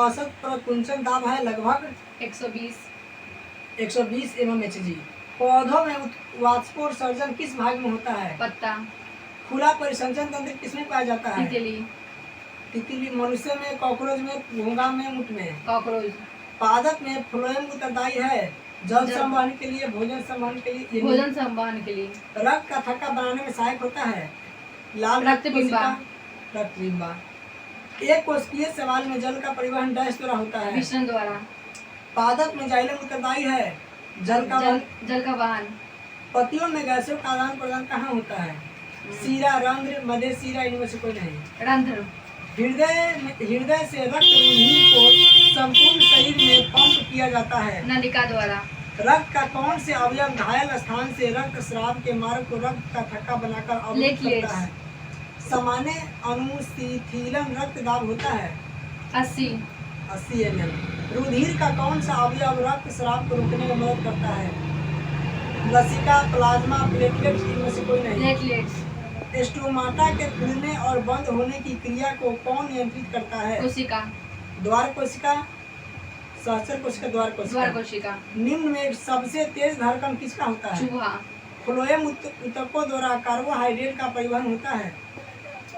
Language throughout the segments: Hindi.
औसत प्रकुंचन दाब है लगभग 120 mmHg। पौधों में वाष्पोत्सर्जन किस भाग में होता है? पत्ता। खुला परिसंचरण तंत्र किसमें पाया जाता है? तितली। मनुष्य में, कॉकरोच में, घोंघा में, ऊंट में? कॉकरोच। पादप में फ्लोएम उत्तरदायी है जल संवहन के लिए, भोजन संवहन के लिए, भोजन संवहन के लिए। रक्त का थक्का बनाने में सहायक होता है? लाल रक्तबिंबा। रक्तबिंबा। एक कोशिकीय सवाल में जल का परिवहन डैश द्वारा होता है? मिश्रण द्वारा। पादप में जाइलम उत्तरदायी है जल का वहन। पतियों में गैसों का आदान प्रदान कहाँ होता है? सीरा, रंध्र, मध्य सीरा, इनमें से कोई नहीं। रंध्र। हृदय से रक्त रुधिर को संपूर्ण शरीर में पंप किया जाता है? नलिका द्वारा। रक्त का कौन से अवयव घायल स्थान से रक्त स्राव के मार्ग को रक्त का थक्का बनाकर अवरुद्ध करता है? सामान्य अनुशीतलन रक्त दाब होता है 80 ml। रुधिर का कौन सा अवयव रक्त स्राव को रोकने में मदद करता है? लसिका, प्लाज्मा, प्लेटलेट्स, इनमें से कोई नहीं। प्लेटलेट्स। स्टोमाटा के खुलने और बंद होने की क्रिया को कौन नियंत्रित करता है? कोशिका। द्वार कोशिका, सहचर कोशिका, द्वार कोशिका। निम्न में सबसे तेज धड़कन किसका होता है? चूहा। फ्लोएम ऊतकों द्वारा कार्बोहाइड्रेट का परिवहन होता है?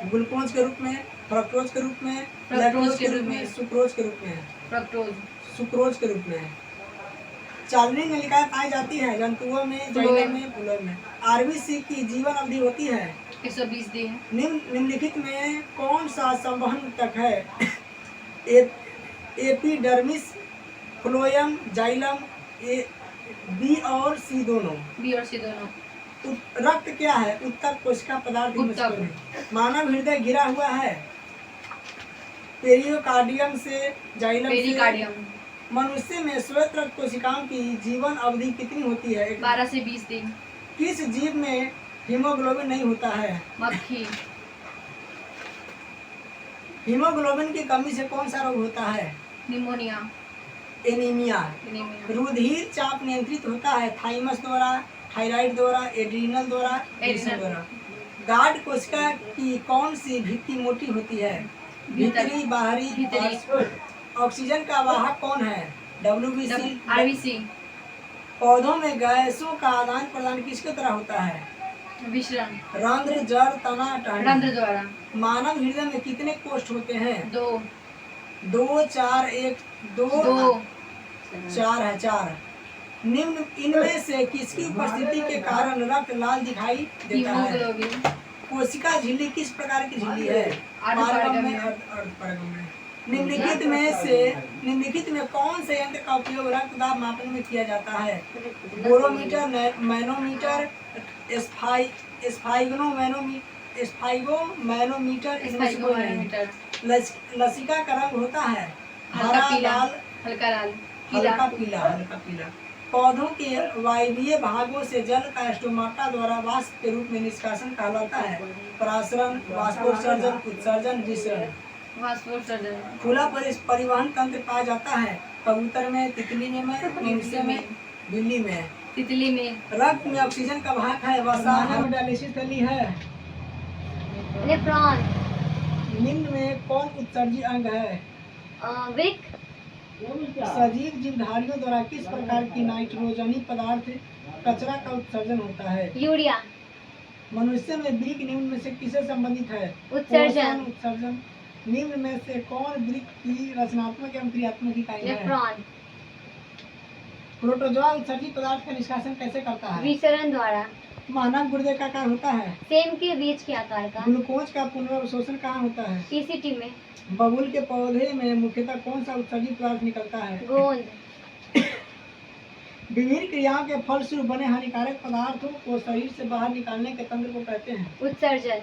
ग्लूकोज के रूप में, फ्रक्टोज के रूप में, लैक्टोज के रूप में, सुक्रोज के रूप में? सुक्रोज के रूप में। चालनी नलिकाएं पाई जाती है जंतुओं में, जाइलम में, फ्लोएम में। आरबीसी की जीवन अवधि होती है 120 दिन। निम्नलिखित में कौन सा संवहन ऊतक है? एपिडर्मिस, फ्लोएम, जाइलम, बी और सी दोनों? रक्त क्या है? ऊतक, कोशिका, पदार्थ। मानव हृदय घिरा हुआ है पेरियोकार्डियम से, जाइलम से। मनुष्य में श्वेत रक्त कोशिकाओं की जीवन अवधि कितनी होती है? 12 से 20 दिन। किस जीव में हीमोग्लोबिन नहीं होता है? मक्खी। हीमोग्लोबिन की कमी से कौन सा रोग होता है? Pneumonia, anaemia. रुधिर चाप नियंत्रित होता है थाइमस द्वारा, थायराइड द्वारा, एड्रीनल द्वारा। गार्ड कोशिका की कौन सी भित्ति मोटी होती है? भीतरी, बाहरी। ऑक्सीजन का वाहक कौन है? WBC, RBC। पौधों में गैसों का आदान प्रदान किसके तरह होता है? विश्रण। रंध्र, जड़, तना, टहनी। रंध्र द्वारा। मानव हृदय में कितने कोष्ठ होते हैं? 2, 4, 1, 2, 4 है, 4। निम्न इनमें से किसकी उपस्थिति के कारण रक्त लाल दिखाई देता है? कोशिका झिल्ली किस प्रकार की झिल्ली है? पारगम में, अर्धपारगम में। निम्नलिखित में कौन से यंत्र का उपयोग रक्त दाब मापने में किया जाता है? Barometer, manometer, स्फाइगोमैनोमीटर। लसिका का रंग होता है हरा, लाल, हल्का पीला। पौधों के वायवीय भागों से जल का स्टोमाटा द्वारा वाष्प के रूप में निष्कासन कहलाता है? परासरण, वाष्पोत्सर्जन, उत्सर्जन, विसरण। खुला परिवहन तंत्र पाया जाता है कबूतर में, तितली में, मनुष्य में, बिल्ली में। तितली में। रक्त में ऑक्सीजन का भाग है वसा डायलिसिस थैली है? नेफ्रॉन। निम्न में कौन उत्सर्जी अंग है? वृक्क। सजीव जीवधारियों द्वारा किस प्रकार की नाइट्रोजनी पदार्थ कचरा का उत्सर्जन होता है? यूरिया। मनुष्य में वृक्क निम्न में से किससे संबंधित है? उत्सर्जन। निम्न में से कौन वृक्क की रचनात्मक एवं क्रियात्मक इकाई है? नेफ्रॉन। प्रोटोजोआ उत्सर्जित पदार्थ का निष्कासन कैसे करता है? विसरण द्वारा। मानव गुर्दे का आकार होता है? सेम के बीज के आकार का। ग्लूकोज का पुनर्अवशोषण कहाँ होता है? टीसीटी में। बबूल के पौधे में मुख्यतः कौन सा उत्सर्जित पदार्थ निकलता है? गोंद। विभिन्न क्रियाओं के फलस्वरूप बने हानिकारक पदार्थों को शरीर से बाहर निकालने के तंत्र को कहते हैं? उत्सर्जन।